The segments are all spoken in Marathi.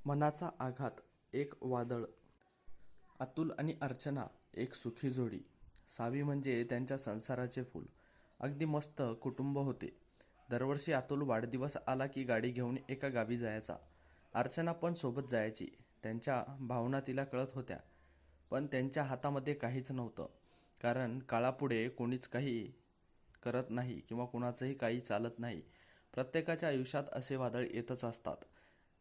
मनाचा आघात एक वादळ. अतुल आणि अर्चना एक सुखी जोडी. सावी म्हणजे त्यांच्या संसाराचे फूल. अगदी मस्त कुटुंब होते. दरवर्षी अतुल वाढदिवस आला की गाडी घेऊन एका गावी जायचा. अर्चना पण सोबत जायची. त्यांच्या भावना तिला कळत होत्या, पण त्यांच्या हातामध्ये काहीच नव्हतं. कारण काळापुढे कोणीच काही करत नाही किंवा कुणाचंही काही चालत नाही. प्रत्येकाच्या आयुष्यात असे वादळ येतच असतात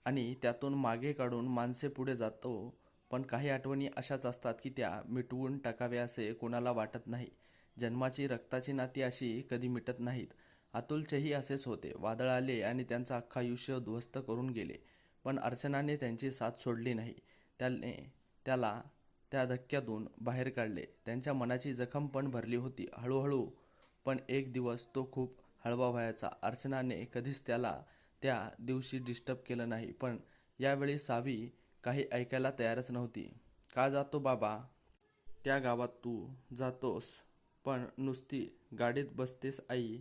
आणि त्यातून मागे काढून माणसे पुढे जातो. पण काही आठवणी अशाच असतात की त्या मिटवून टाकाव्या असे कोणाला वाटत नाही. जन्माची रक्ताची नाती अशी कधी मिटत नाहीत. अतुलचेही असेच होते. वादळ आले आणि त्यांचं अख्खं आयुष्य उद्ध्वस्त करून गेले. पण अर्चनाने त्यांची साथ सोडली नाही. त्याला त्या धक्क्यातून बाहेर काढले. त्यांच्या मनाची जखम पण भरली होती हळूहळू. पण एक दिवस तो खूप हळवा व्हायचा. अर्चनाने कधीच त्याला त्या दिवशी डिस्टर्ब केलं नाही. पण यावेळी सावी काही ऐकायला तयारच नव्हती. का जातो बाबा त्या गावात? तू जातोस पण नुसती गाडीत बसतेस आई.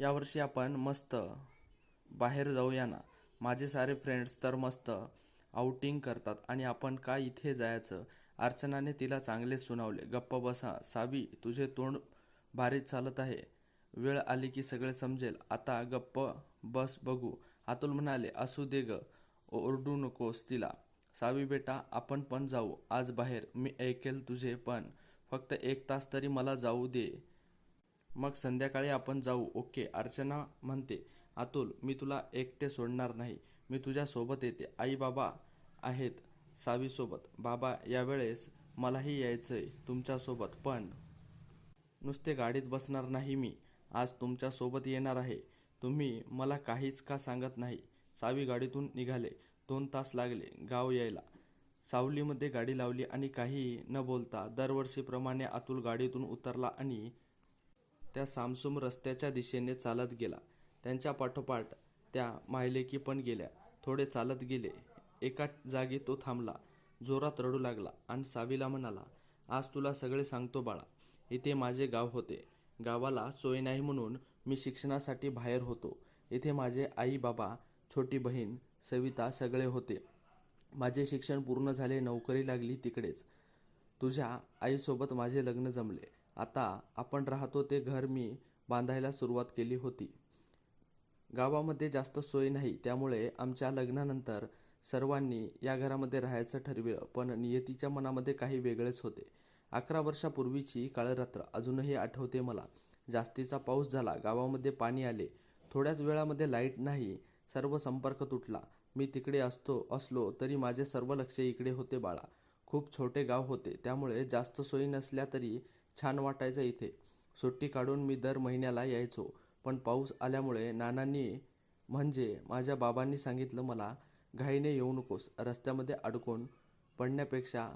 यावर्षी आपण मस्त बाहेर जाऊया ना. माझे सारे फ्रेंड्स तर मस्त आउटिंग करतात आणि आपण का इथे जायचं? अर्चनाने तिला चांगलेच सुनावले. गप्प बसा सावी, तुझे तोंड भारीच चालत आहे. वेळ आली की सगळे समजेल. आता गप्प बस बघू. अतुल म्हणाले. असू दे ग, ओरडू नकोस तिला. सावी बेटा, आपण पण जाऊ आज बाहेर. मी ऐकेल तुझे, पण फक्त 1 तास तरी मला जाऊ दे. मग संध्याकाळी आपण जाऊ. ओके अर्चना म्हणते. अतुल, मी तुला एकटे सोडणार नाही. मी तुझ्या सोबत येते. आई बाबा आहेत सावीसोबत. बाबा, यावेळेस मलाही यायचंय तुमच्यासोबत, पण नुसते गाडीत बसणार नाही मी. आज तुमच्या सोबत येणार आहे. तुम्ही मला काहीच का सांगत नाही? सावी गाडीतून निघाले. 2 तास लागले गाव यायला. सावलीमध्ये गाडी लावली आणि काही न बोलता दरवर्षीप्रमाणे अतुल गाडीतून उतरला आणि त्या सामसूम रस्त्याच्या दिशेने चालत गेला. त्यांच्या पाठोपाठ त्या मायलेकी पण गेल्या. थोडे चालत गेले. एका जागी तो थांबला. जोरात रडू लागला आणि सावीला म्हणाला, आज तुला सगळे सांगतो बाळा. इथे माझे गाव होते. गावाला सोय नाही म्हणून मी शिक्षणासाठी बाहेर होतो. इथे माझे आई बाबा, छोटी बहीण सविता सगळे होते. माझे शिक्षण पूर्ण झाले, नोकरी लागली तिकडेच. तुझ्या आईसोबत माझे लग्न जमले. आता आपण राहतो ते घर मी बांधायला सुरुवात केली होती. गावामध्ये जास्त सोय नाही, त्यामुळे आमच्या लग्नानंतर सर्वांनी या घरामध्ये राहायचं ठरविलं. पण नियतीच्या मनामध्ये काही वेगळेच होते. 11 वर्षापूर्वीची काळरात्र अजूनही आठवते मला. जास्तीचा पाऊस झाला. गावामध्ये पाणी आले. थोड्याच वेळामध्ये लाईट नाही. सर्व संपर्क तुटला. मी तिकडे असलो तरी माझे सर्व लक्ष इकडे होते बाळा. खूप छोटे गाव होते, त्यामुळे जास्त सोयी नसल्या तरी छान वाटायचं इथे. सुट्टी काढून मी दर महिन्याला यायचो. पण पाऊस आल्यामुळे नानांनी म्हणजे माझ्या बाबांनी सांगितलं मला, घाईने येऊ नकोस. रस्त्यामध्ये अडकून पडण्यापेक्षा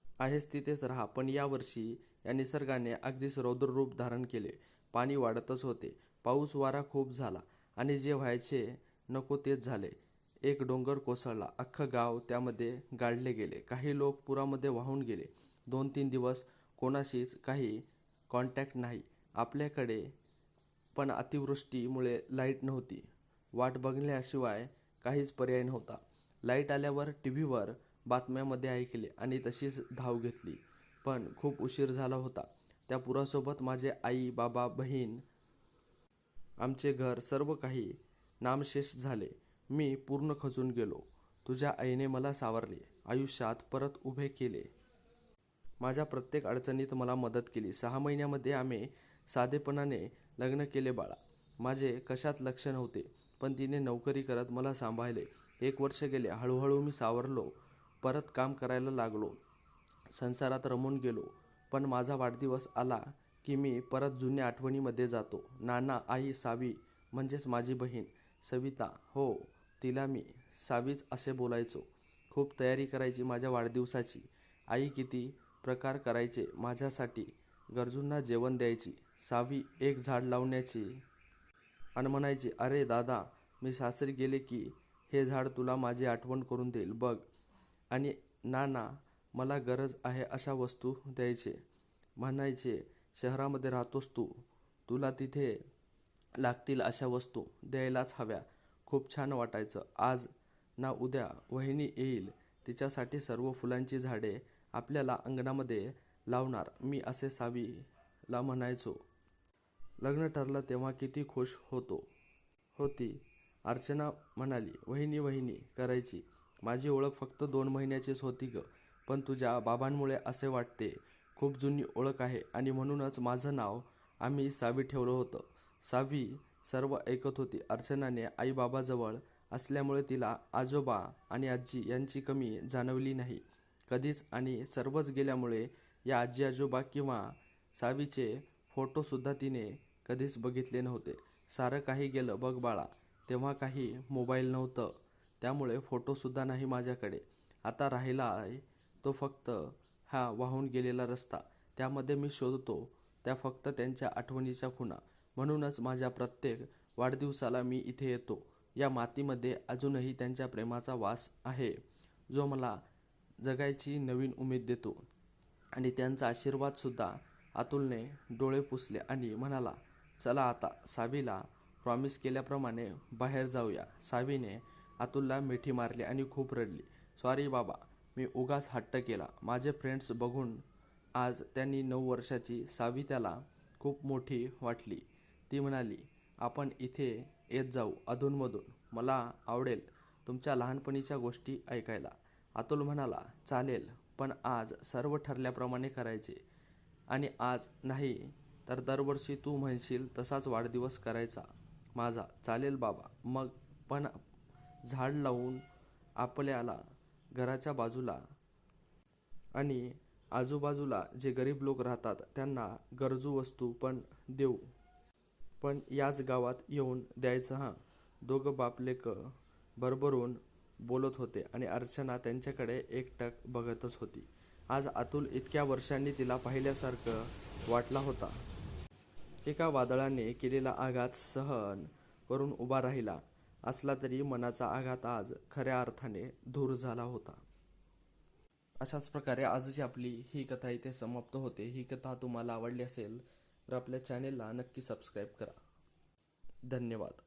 आहेस तिथेच राहा. पण यावर्षी या निसर्गाने अगदीच रौद्र रूप धारण केले. पाणी वाढतच होते. पाऊस वारा खूप झाला आणि जे व्हायचे नको तेच झाले. एक डोंगर कोसळला. अख्खं गाव त्यामध्ये गाडले गेले. काही लोक पुरामध्ये वाहून गेले. 2-3 दिवस कोणाशीच काही कॉन्टॅक्ट नाही आपल्याकडे. पण अतिवृष्टीमुळे लाईट नव्हती. वाट बघण्याशिवाय काहीच पर्याय नव्हता. लाईट आल्यावर टीव्हीवर बातम्यामध्ये ऐकले आणि तशीच धाव घेतली. पण खूप उशीर झाला होता. त्या पुरासोबत माझे आई बाबा, बहीण, आमचे घर, सर्व काही नामशेष झाले. मी पूर्ण खचून गेलो. तुझ्या आईने मला सावरले, आयुष्यात परत उभे केले. माझ्या प्रत्येक अडचणीत मला मदत केली. 6 महिन्यामध्ये आम्ही साधेपणाने लग्न केले बाळा. माझे कशात लक्ष नव्हते, पण तिने नोकरी करत मला सांभाळले. 1 वर्ष गेले. हळूहळू मी सावरलो. परत काम करायला लागलो. संसारात रमून गेलो. पण माझा वाढदिवस आला की मी परत जुन्या आठवणीमध्ये जातो. नाना, आई, सावी म्हणजेच माझी बहीण सविता, हो तिला मी सावीच असे बोलायचो. खूप तयारी करायची माझ्या वाढदिवसाची. आई किती प्रकार करायचे माझ्यासाठी. गरजूंना जेवण द्यायची. सावी एक झाड लावण्याची आणि म्हणायची, अरे दादा, मी सासरी गेले की हे झाड तुला माझी आठवण करून देईल बघ. आणि नाना मला गरज आहे अशा वस्तू द्यायचे. म्हणायचे, शहरामध्ये राहतोस तू, तुला तिथे लागतील अशा वस्तू द्यायलाच हव्या. खूप छान वाटायचं. आज ना उद्या वहिनी येईल तिच्यासाठी सर्व फुलांची झाडे आपल्याला अंगणामध्ये लावणार मी असे सावीला म्हणायचो. लग्न ठरलं तेव्हा किती खुश होती. अर्चना म्हणाली, वहिनी वहिनी करायची. माझी ओळख फक्त 2 महिन्याचीच होती ग, पण तुझ्या बाबांमुळे असे वाटते खूप जुनी ओळख आहे आणि म्हणूनच माझं नाव आम्ही सावी ठेवलं होतं. सावी सर्व ऐकत होती. अर्चनाने आईबाबाजवळ असल्यामुळे तिला आजोबा आणि आजी यांची कमी जाणवली नाही कधीच आणि सर्वच गेल्यामुळे या आजी आजोबा किंवा सावीचे फोटोसुद्धा तिने कधीच बघितले नव्हते. सारं काही गेलं बघ बाळा, तेव्हा काही मोबाईल नव्हतं, त्यामुळे फोटोसुद्धा नाही माझ्याकडे. आता राहिलाय तो फक्त हा वाहून गेलेला रस्ता, त्यामध्ये मी शोधतो त्या फक्त त्यांच्या आठवणीच्या खुणा. म्हणूनच माझ्या प्रत्येक वाढदिवसाला मी इथे येतो. या मातीमध्ये अजूनही त्यांच्या प्रेमाचा वास आहे, जो मला जगायची नवीन उमेद देतो. आणि त्यांचा आशीर्वादसुद्धा. अतुलने डोळे पुसले आणि म्हणाला, चला आता सावीला प्रॉमिस केल्याप्रमाणे बाहेर जाऊया. सावीने अतुलला मिठी मारली आणि खूप रडली. सॉरी बाबा, मी उगाच हट्ट केला. माझे फ्रेंड्स बघून आज त्यांनी 9 वर्षाची सावी त्याला खूप मोठी वाटली. ती म्हणाली, आपण इथे येत जाऊ अधूनमधून, मला आवडेल तुमच्या लहानपणीच्या गोष्टी ऐकायला. अतुल म्हणाला, चालेल, पण आज सर्व ठरल्याप्रमाणे करायचे आणि आज नाही तर दरवर्षी तू म्हणशील तसाच वाढदिवस करायचा माझा. चालेल बाबा. मग पण झाड लावून आपल्याला घराच्या बाजूला आणि आजूबाजूला जे गरीब लोक राहतात त्यांना गरजू वस्तू पण देऊ, पण याच गावात येऊन द्यायचं हां. दोघं बापलेक भरभरून बोलत होते आणि अर्चना त्यांच्याकडे एकटक बघतच होती. आज अतुल इतक्या वर्षांनी तिला पाहिल्यासारखं वाटला होता. एका वादळाने केलेला आघात सहन करून उभा राहिला असला तरी मनाचा आघात आज खऱ्या अर्थाने दूर झाला होता. अशाच प्रकारे आजची आपली ही कथा इथे समाप्त होते. ही कथा तुम्हाला आवडली असेल तर आपल्या चॅनेलला नक्की सबस्क्राईब करा. धन्यवाद.